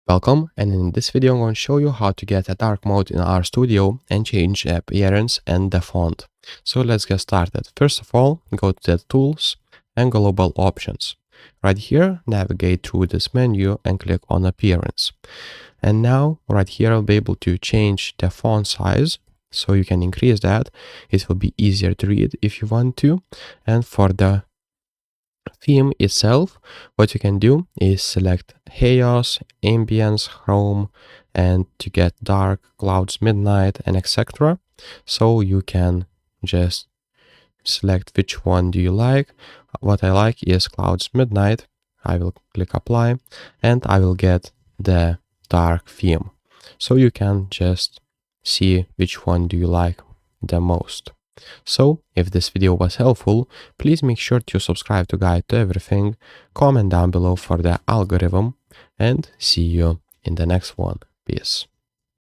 Welcome, and in this video I'm going to show you how to get a dark mode in RStudio and change the appearance and the font. So let's get started. First of all, go to the Tools and Global Options. Right here, navigate through this menu and click on Appearance. And now, right here, I'll be able to change the font size, so you can increase that. It will be easier to read if you want to. And for the theme itself, what you can do is select chaos, ambience, chrome, and to get dark, clouds, midnight, and etc. So you can just select which one do you like. What I like is clouds, midnight. I will click apply and I will get the dark theme. So you can just see which one do you like the most. So, if this video was helpful, please make sure to subscribe to Guide to Everything, comment down below for the algorithm, and see you in the next one. Peace.